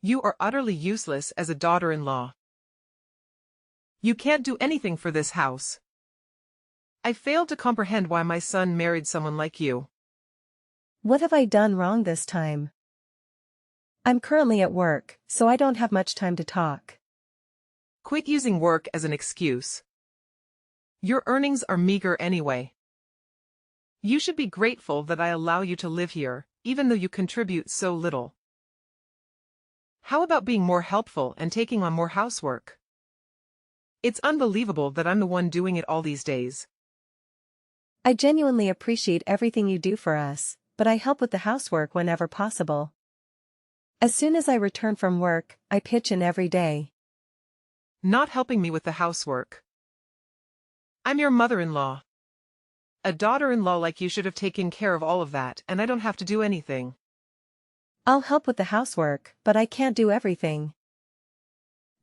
You are utterly useless as a daughter-in-law. You can't do anything for this house. I failed to comprehend why my son married someone like you. What have I done wrong this time? I'm currently at work, so I don't have much time to talk. Quit using work as an excuse. Your earnings are meager anyway. You should be grateful that I allow you to live here, even though you contribute so little. How about being more helpful and taking on more housework? It's unbelievable that I'm the one doing it all these days. I genuinely appreciate everything you do for us, but I help with the housework whenever possible. As soon as I return from work, I pitch in every day. Not helping me with the housework. I'm your mother-in-law. A daughter-in-law like you should have taken care of all of that, and I don't have to do anything. I'll help with the housework, but I can't do everything.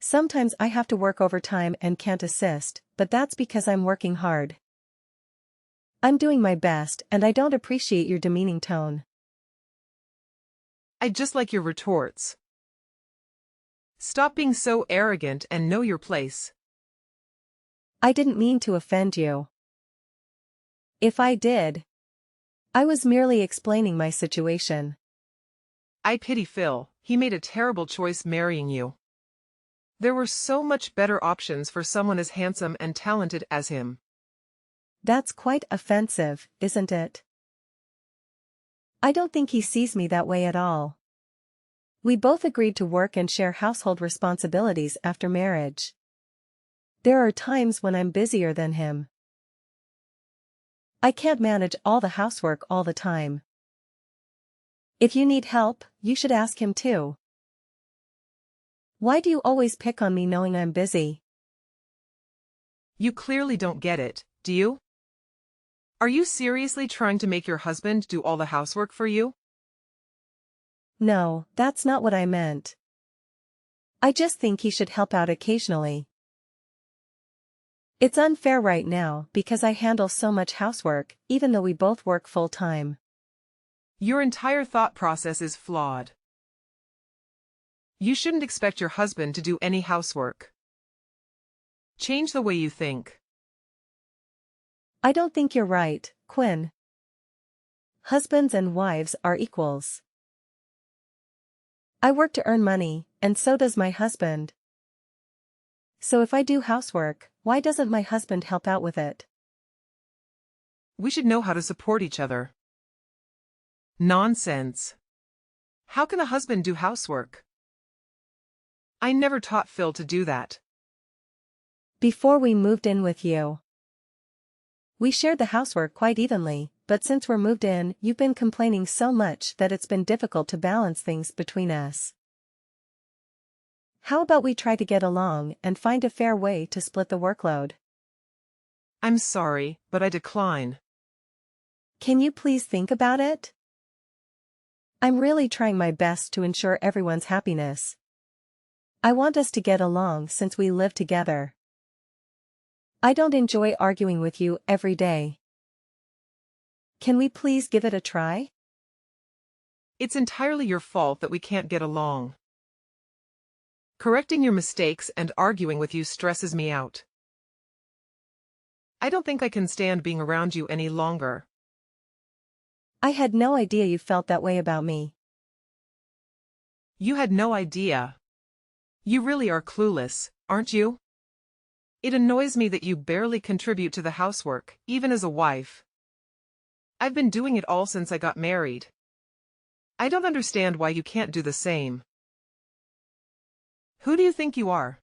Sometimes I have to work overtime and can't assist, but that's because I'm working hard. I'm doing my best, and I don't appreciate your demeaning tone. I just like your retorts. Stop being so arrogant and know your place. I didn't mean to offend you. If I did, I was merely explaining my situation. I pity Phil, he made a terrible choice marrying you. There were so much better options for someone as handsome and talented as him. That's quite offensive, isn't it? I don't think he sees me that way at all. We both agreed to work and share household responsibilities after marriage. There are times when I'm busier than him. I can't manage all the housework all the time. If you need help, you should ask him too. Why do you always pick on me knowing I'm busy? You clearly don't get it, do you? Are you seriously trying to make your husband do all the housework for you? No, that's not what I meant. I just think he should help out occasionally. It's unfair right now because I handle so much housework, even though we both work full-time. Your entire thought process is flawed. You shouldn't expect your husband to do any housework. Change the way you think. I don't think you're right, Quinn. Husbands and wives are equals. I work to earn money, and so does my husband. So if I do housework, why doesn't my husband help out with it? We should know how to support each other. Nonsense. How can a husband do housework? I never taught Phil to do that. Before we moved in with you, we shared the housework quite evenly, but since we're moved in, you've been complaining so much that it's been difficult to balance things between us. How about we try to get along and find a fair way to split the workload? I'm sorry, but I decline. Can you please think about it? I'm really trying my best to ensure everyone's happiness. I want us to get along since we live together. I don't enjoy arguing with you every day. Can we please give it a try? It's entirely your fault that we can't get along. Correcting your mistakes and arguing with you stresses me out. I don't think I can stand being around you any longer. I had no idea you felt that way about me. You had no idea. You really are clueless, aren't you? It annoys me that you barely contribute to the housework, even as a wife. I've been doing it all since I got married. I don't understand why you can't do the same. Who do you think you are?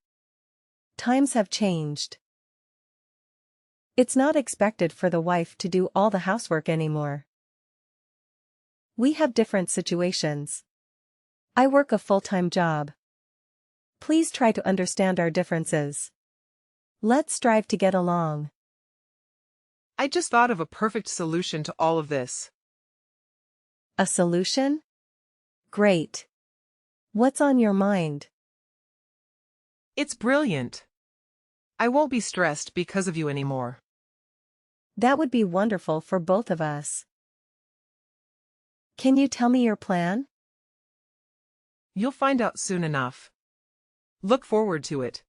Times have changed. It's not expected for the wife to do all the housework anymore. We have different situations. I work a full-time job. Please try to understand our differences. Let's strive to get along. I just thought of a perfect solution to all of this. A solution? Great. What's on your mind? It's brilliant. I won't be stressed because of you anymore. That would be wonderful for both of us. Can you tell me your plan? You'll find out soon enough. Look forward to it.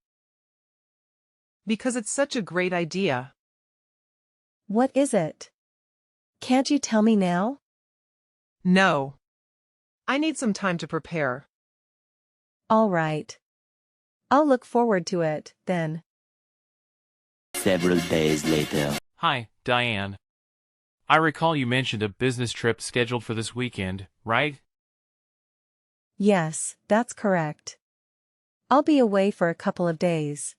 Because it's such a great idea. What is it? Can't you tell me now? No. I need some time to prepare. All right. I'll look forward to it, then. Several days later. Hi, Diane. I recall you mentioned a business trip scheduled for this weekend, right? Yes, that's correct. I'll be away for a couple of days.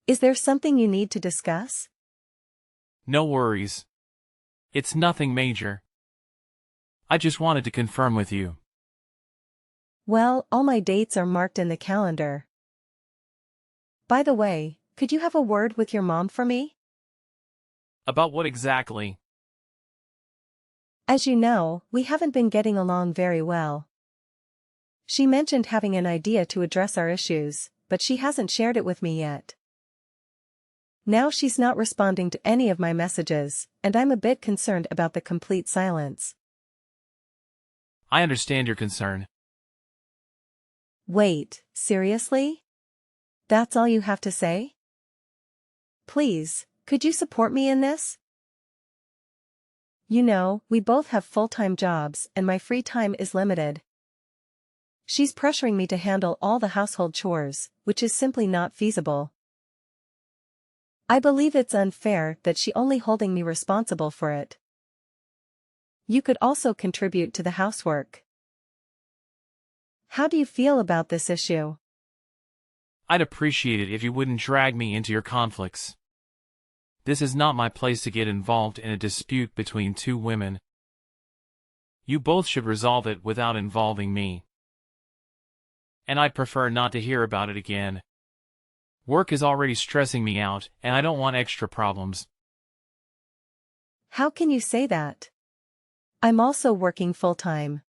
Is there something you need to discuss? No worries. It's nothing major. I just wanted to confirm with you. Well, all my dates are marked in the calendar. By the way, could you have a word with your mom for me? About what exactly? As you know, we haven't been getting along very well. She mentioned having an idea to address our issues, but she hasn't shared it with me yet. Now she's not responding to any of my messages, and I'm a bit concerned about the complete silence. I understand your concern. Wait, seriously? That's all you have to say? Please, could you support me in this? You know, we both have full-time jobs and my free time is limited. She's pressuring me to handle all the household chores, which is simply not feasible. I believe it's unfair that she's only holding me responsible for it. You could also contribute to the housework. How do you feel about this issue? I'd appreciate it if you wouldn't drag me into your conflicts. This is not my place to get involved in a dispute between two women. You both should resolve it without involving me. And I'd prefer not to hear about it again. Work is already stressing me out, and I don't want extra problems. How can you say that? I'm also working full-time.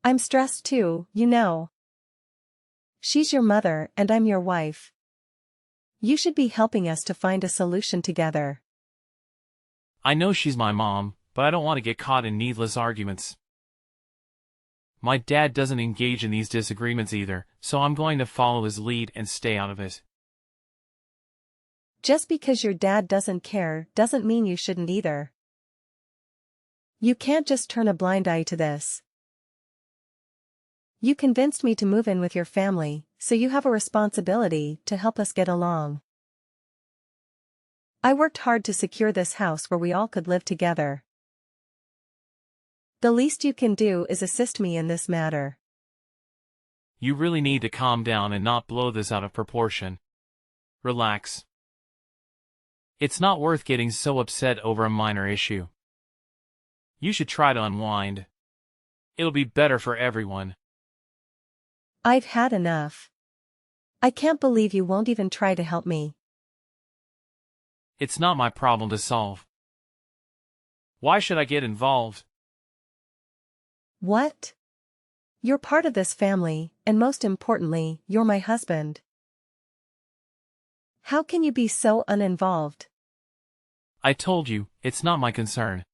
I'm stressed too, you know. She's your mother and I'm your wife. You should be helping us to find a solution together. I know she's my mom, but I don't want to get caught in needless arguments. My dad doesn't engage in these disagreements either, so I'm going to follow his lead and stay out of it. Just because your dad doesn't care doesn't mean you shouldn't either. You can't just turn a blind eye to this. You convinced me to move in with your family, so you have a responsibility to help us get along. I worked hard to secure this house where we all could live together. The least you can do is assist me in this matter. You really need to calm down and not blow this out of proportion. Relax. It's not worth getting so upset over a minor issue. You should try to unwind. It'll be better for everyone. I've had enough. I can't believe you won't even try to help me. It's not my problem to solve. Why should I get involved? What? You're part of this family, and most importantly, you're my husband. How can you be so uninvolved? I told you, it's not my concern.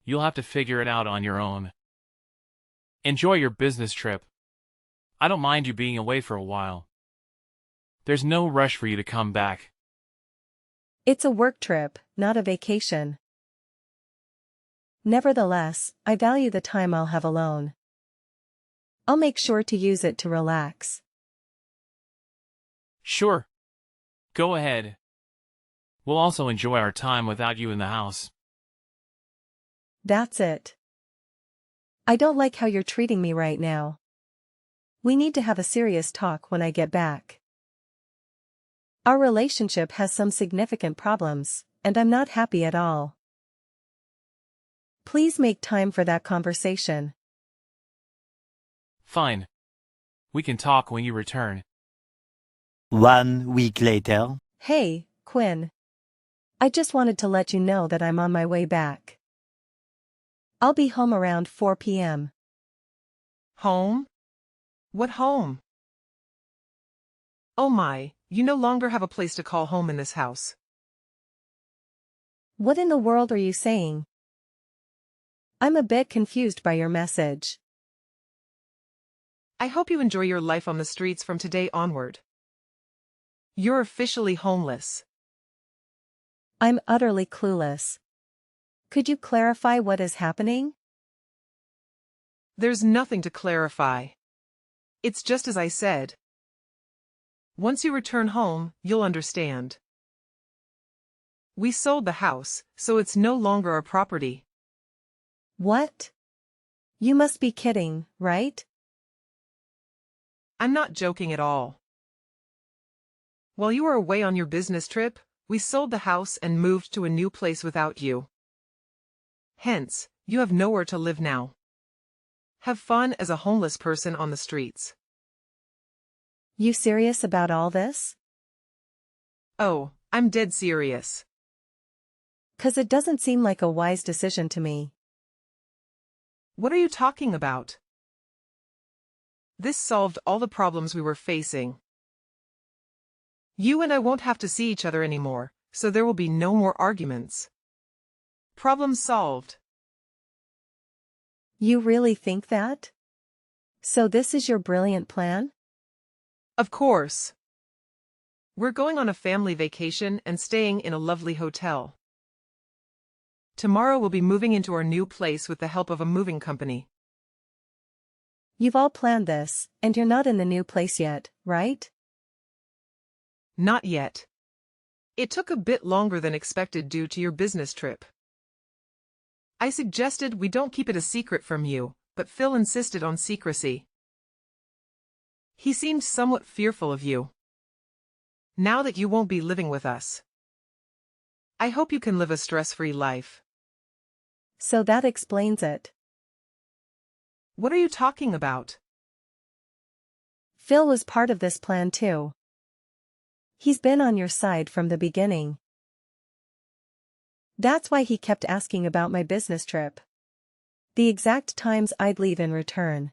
You'll have to figure it out on your own. Enjoy your business trip. I don't mind you being away for a while. There's no rush for you to come back. It's a work trip, not a vacation. Nevertheless, I value the time I'll have alone. I'll make sure to use it to relax. Sure. Go ahead. We'll also enjoy our time without you in the house. That's it. I don't like how you're treating me right now. We need to have a serious talk when I get back. Our relationship has some significant problems, and I'm not happy at all. Please make time for that conversation. Fine. We can talk when you return. 1 week later. Hey, Quinn. I just wanted to let you know that I'm on my way back. I'll be home around 4 p.m. Home? What home? Oh my, you no longer have a place to call home in this house. What in the world are you saying? I'm a bit confused by your message. I hope you enjoy your life on the streets from today onward. You're officially homeless. I'm utterly clueless. Could you clarify what is happening? There's nothing to clarify. It's just as I said. Once you return home, you'll understand. We sold the house, so it's no longer our property. What? You must be kidding, right? I'm not joking at all. While you were away on your business trip, we sold the house and moved to a new place without you. Hence, you have nowhere to live now. Have fun as a homeless person on the streets. You serious about all this? Oh, I'm dead serious. 'Cause it doesn't seem like a wise decision to me. What are you talking about? This solved all the problems we were facing. You and I won't have to see each other anymore, so there will be no more arguments. Problem solved. You really think that? So this is your brilliant plan? Of course. We're going on a family vacation and staying in a lovely hotel. Tomorrow we'll be moving into our new place with the help of a moving company. You've all planned this, and you're not in the new place yet, right? Not yet. It took a bit longer than expected due to your business trip. I suggested we don't keep it a secret from you, but Phil insisted on secrecy. He seemed somewhat fearful of you. Now that you won't be living with us, I hope you can live a stress-free life. So that explains it. What are you talking about? Phil was part of this plan too. He's been on your side from the beginning. That's why he kept asking about my business trip. The exact times I'd leave in return.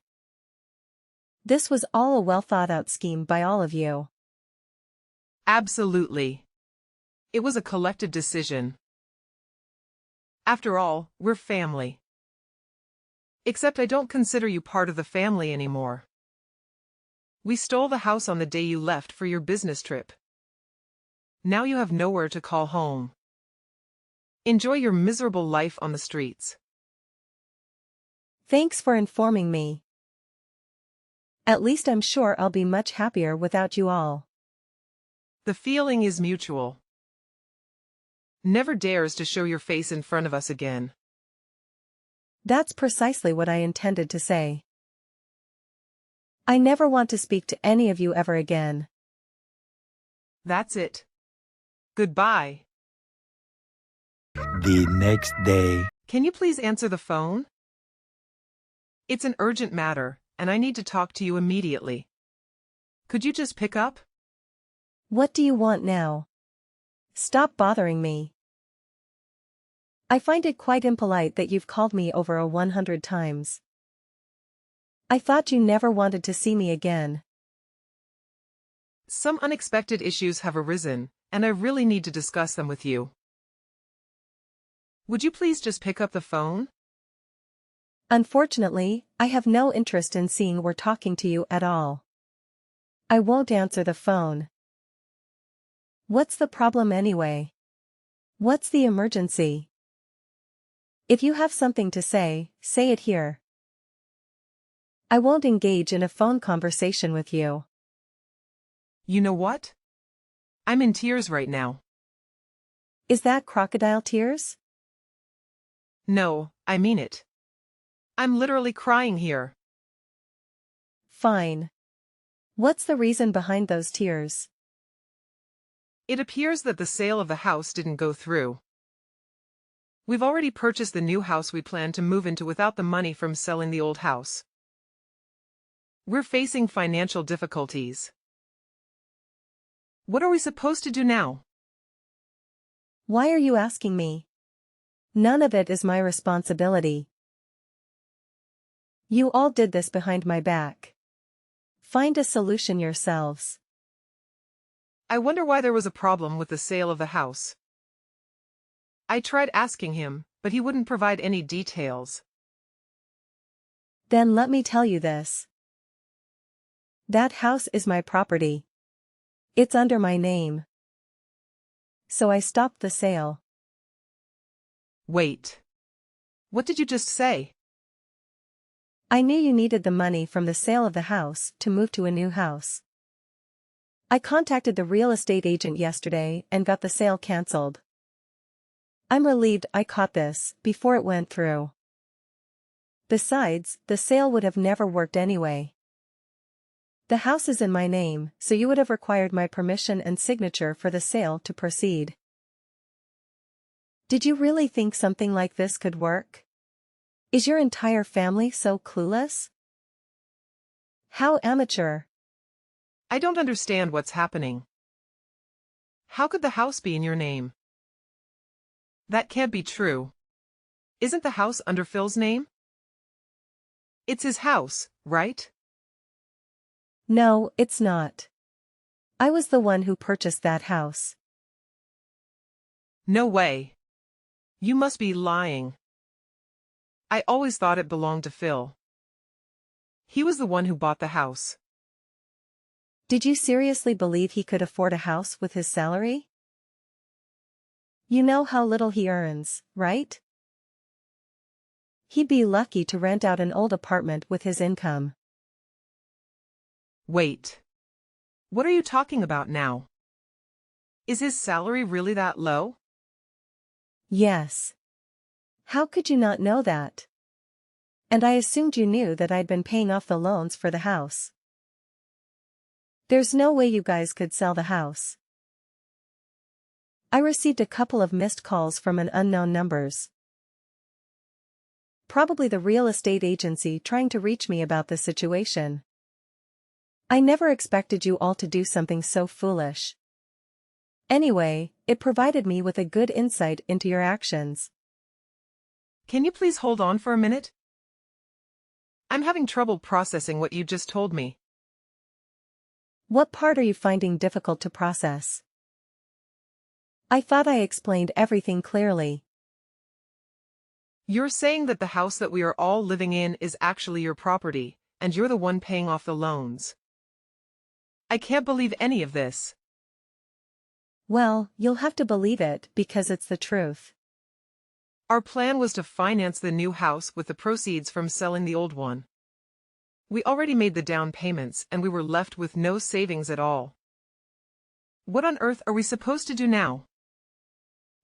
This was all a well-thought-out scheme by all of you. Absolutely. It was a collective decision. After all, we're family. Except I don't consider you part of the family anymore. We stole the house on the day you left for your business trip. Now you have nowhere to call home. Enjoy your miserable life on the streets. Thanks for informing me. At least I'm sure I'll be much happier without you all. The feeling is mutual. Never dares to show your face in front of us again. That's precisely what I intended to say. I never want to speak to any of you ever again. That's it. Goodbye. The next day. Can you please answer the phone? It's an urgent matter, and I need to talk to you immediately. Could you just pick up? What do you want now? Stop bothering me. I find it quite impolite that you've called me over 100 times. I thought you never wanted to see me again. Some unexpected issues have arisen, and I really need to discuss them with you. Would you please just pick up the phone? Unfortunately, I have no interest in seeing or talking to you at all. I won't answer the phone. What's the problem anyway? What's the emergency? If you have something to say it here. I won't engage in a phone conversation with you. You know what? I'm in tears right now. Is that crocodile tears? No, I mean it. I'm literally crying here. Fine. What's the reason behind those tears? It appears that the sale of the house didn't go through. We've already purchased the new house we plan to move into without the money from selling the old house. We're facing financial difficulties. What are we supposed to do now? Why are you asking me? None of it is my responsibility. You all did this behind my back. Find a solution yourselves. I wonder why there was a problem with the sale of the house. I tried asking him, but he wouldn't provide any details. Then let me tell you this. That house is my property. It's under my name. So I stopped the sale. Wait. What did you just say? I knew you needed the money from the sale of the house to move to a new house. I contacted the real estate agent yesterday and got the sale cancelled. I'm relieved I caught this before it went through. Besides, the sale would have never worked anyway. The house is in my name, so you would have required my permission and signature for the sale to proceed. Did you really think something like this could work? Is your entire family so clueless? How amateur. I don't understand what's happening. How could the house be in your name? That can't be true. Isn't the house under Phil's name? It's his house, right? No, it's not. I was the one who purchased that house. No way. You must be lying. I always thought it belonged to Phil. He was the one who bought the house. Did you seriously believe he could afford a house with his salary? You know how little he earns, right? He'd be lucky to rent out an old apartment with his income. Wait. What are you talking about now? Is his salary really that low? Yes. How could you not know that? And I assumed you knew that I'd been paying off the loans for the house. There's no way you guys could sell the house. I received a couple of missed calls from an unknown numbers. Probably the real estate agency trying to reach me about the situation. I never expected you all to do something so foolish. Anyway, it provided me with a good insight into your actions. Can you please hold on for a minute? I'm having trouble processing what you just told me. What part are you finding difficult to process? I thought I explained everything clearly. You're saying that the house that we are all living in is actually your property, and you're the one paying off the loans. I can't believe any of this. Well, you'll have to believe it because it's the truth. Our plan was to finance the new house with the proceeds from selling the old one. We already made the down payments and we were left with no savings at all. What on earth are we supposed to do now?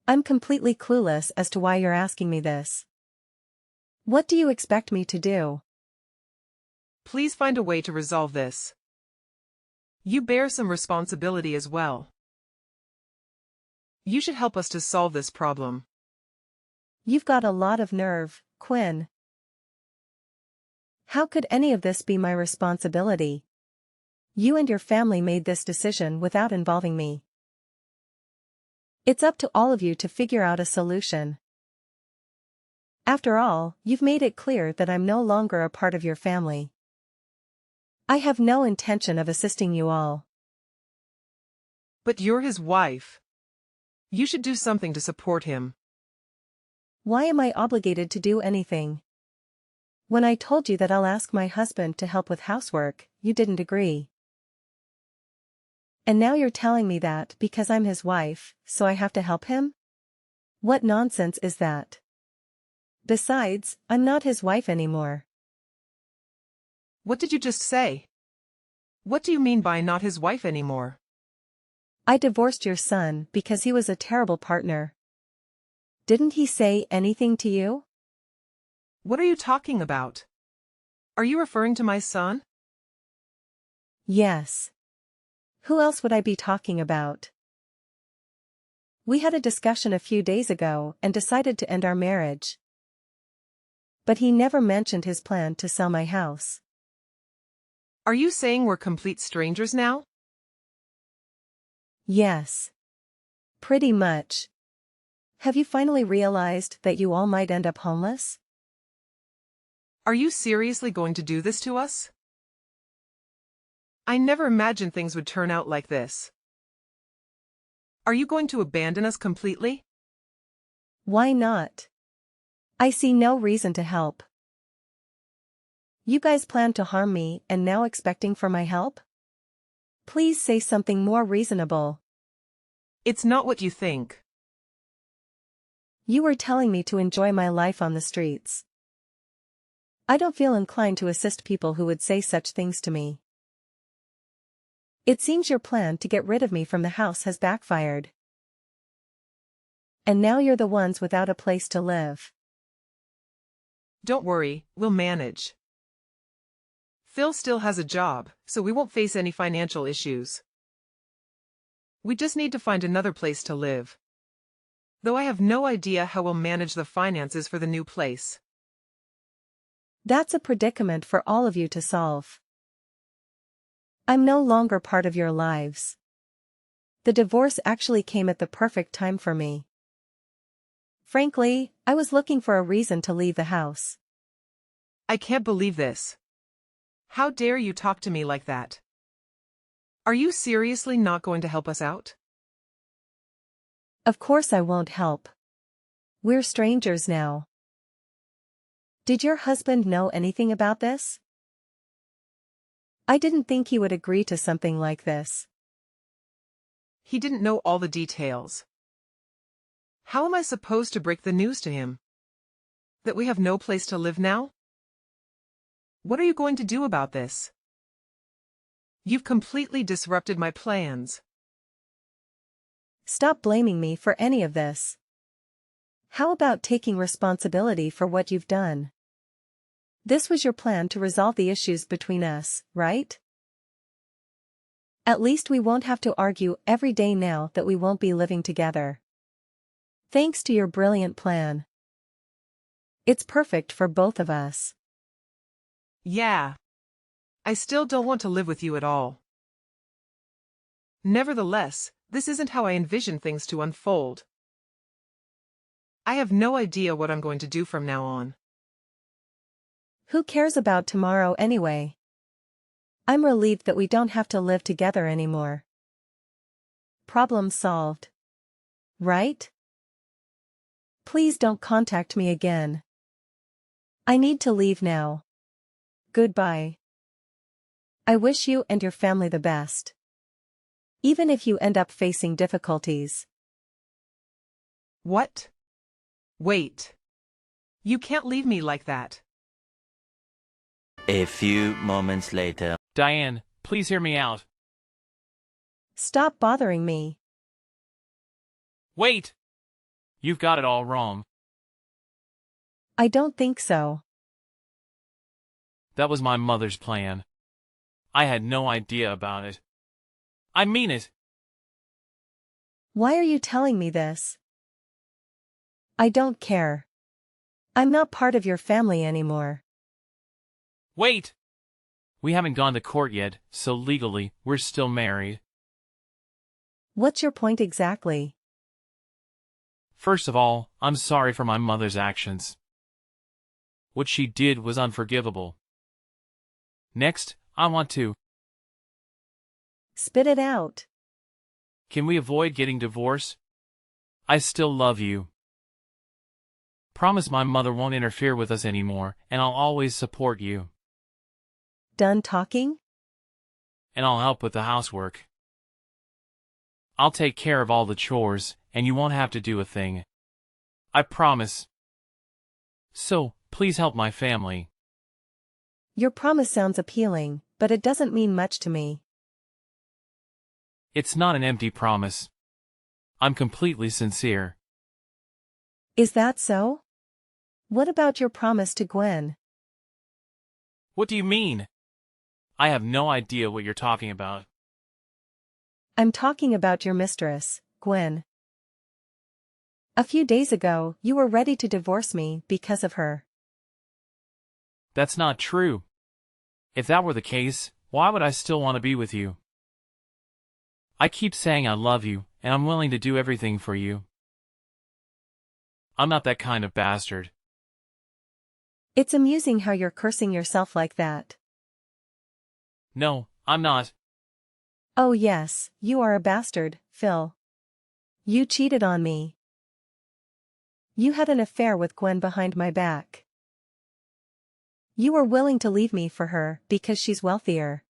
I'm completely clueless as to why you're asking me this. What do you expect me to do? Please find a way to resolve this. You bear some responsibility as well. You should help us to solve this problem. You've got a lot of nerve, Quinn. How could any of this be my responsibility? You and your family made this decision without involving me. It's up to all of you to figure out a solution. After all, you've made it clear that I'm no longer a part of your family. I have no intention of assisting you all. But you're his wife. You should do something to support him. Why am I obligated to do anything? When I told you that I'll ask my husband to help with housework, you didn't agree. And now you're telling me that because I'm his wife, so I have to help him? What nonsense is that? Besides, I'm not his wife anymore. What did you just say? What do you mean by not his wife anymore? I divorced your son because he was a terrible partner. Didn't he say anything to you? What are you talking about? Are you referring to my son? Yes. Who else would I be talking about? We had a discussion a few days ago and decided to end our marriage. But he never mentioned his plan to sell my house. Are you saying we're complete strangers now? Yes. Pretty much. Have you finally realized that you all might end up homeless? Are you seriously going to do this to us? I never imagined things would turn out like this. Are you going to abandon us completely? Why not? I see no reason to help. You guys planned to harm me and now expecting for my help? Please say something more reasonable. It's not what you think. You were telling me to enjoy my life on the streets. I don't feel inclined to assist people who would say such things to me. It seems your plan to get rid of me from the house has backfired. And now you're the ones without a place to live. Don't worry, we'll manage. Phil still has a job, so we won't face any financial issues. We just need to find another place to live. Though I have no idea how we'll manage the finances for the new place. That's a predicament for all of you to solve. I'm no longer part of your lives. The divorce actually came at the perfect time for me. Frankly, I was looking for a reason to leave the house. I can't believe this. How dare you talk to me like that? Are you seriously not going to help us out? Of course I won't help. We're strangers now. Did your husband know anything about this? I didn't think he would agree to something like this. He didn't know all the details. How am I supposed to break the news to him? That we have no place to live now? What are you going to do about this? You've completely disrupted my plans. Stop blaming me for any of this. How about taking responsibility for what you've done? This was your plan to resolve the issues between us, right? At least we won't have to argue every day now that we won't be living together. Thanks to your brilliant plan. It's perfect for both of us. Yeah. I still don't want to live with you at all. Nevertheless, this isn't how I envision things to unfold. I have no idea what I'm going to do from now on. Who cares about tomorrow anyway? I'm relieved that we don't have to live together anymore. Problem solved. Right? Please don't contact me again. I need to leave now. Goodbye. I wish you and your family the best. Even if you end up facing difficulties. What? Wait. You can't leave me like that. A few moments later. Diane, please hear me out. Stop bothering me. Wait! You've got it all wrong. I don't think so. That was my mother's plan. I had no idea about it. I mean it. Why are you telling me this? I don't care. I'm not part of your family anymore. Wait! We haven't gone to court yet, so legally, we're still married. What's your point exactly? First of all, I'm sorry for my mother's actions. What she did was unforgivable. Next, I want to. Spit it out. Can we avoid getting divorced? I still love you. Promise my mother won't interfere with us anymore, and I'll always support you. Done talking? And I'll help with the housework. I'll take care of all the chores, and you won't have to do a thing. I promise. So, please help my family. Your promise sounds appealing, but it doesn't mean much to me. It's not an empty promise. I'm completely sincere. Is that so? What about your promise to Gwen? What do you mean? I have no idea what you're talking about. I'm talking about your mistress, Gwen. A few days ago, you were ready to divorce me because of her. That's not true. If that were the case, why would I still want to be with you? I keep saying I love you, and I'm willing to do everything for you. I'm not that kind of bastard. It's amusing how you're cursing yourself like that. No, I'm not. Oh yes, you are a bastard, Phil. You cheated on me. You had an affair with Gwen behind my back. You were willing to leave me for her because she's wealthier.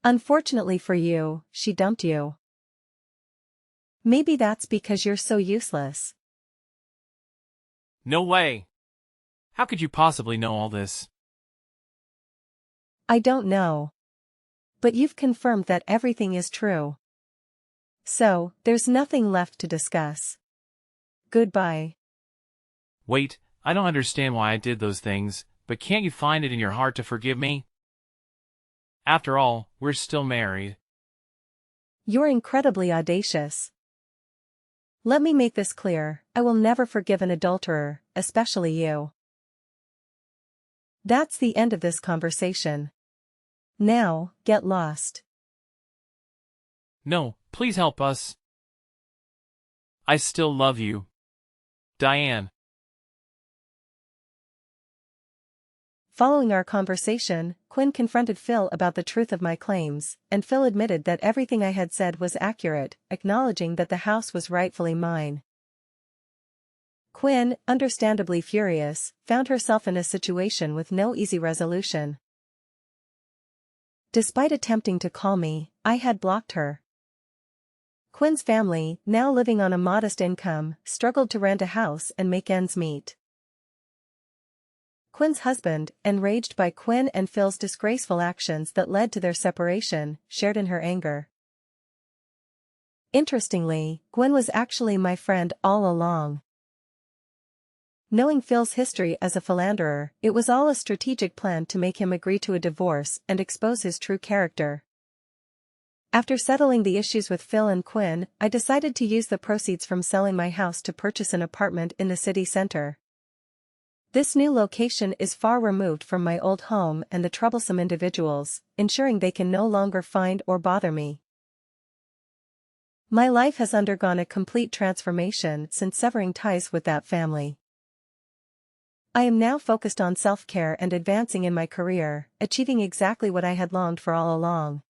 Unfortunately for you, she dumped you. Maybe that's because you're so useless. No way. How could you possibly know all this? I don't know. But you've confirmed that everything is true. So, there's nothing left to discuss. Goodbye. Wait, I don't understand why I did those things, but can't you find it in your heart to forgive me? After all, we're still married. You're incredibly audacious. Let me make this clear, I will never forgive an adulterer, especially you. That's the end of this conversation. Now, get lost. No, please help us. I still love you. Diane. Following our conversation, Quinn confronted Phil about the truth of my claims, and Phil admitted that everything I had said was accurate, acknowledging that the house was rightfully mine. Quinn, understandably furious, found herself in a situation with no easy resolution. Despite attempting to call me, I had blocked her. Quinn's family, now living on a modest income, struggled to rent a house and make ends meet. Quinn's husband, enraged by Quinn and Phil's disgraceful actions that led to their separation, shared in her anger. Interestingly, Gwen was actually my friend all along. Knowing Phil's history as a philanderer, it was all a strategic plan to make him agree to a divorce and expose his true character. After settling the issues with Phil and Quinn, I decided to use the proceeds from selling my house to purchase an apartment in the city center. This new location is far removed from my old home and the troublesome individuals, ensuring they can no longer find or bother me. My life has undergone a complete transformation since severing ties with that family. I am now focused on self-care and advancing in my career, achieving exactly what I had longed for all along.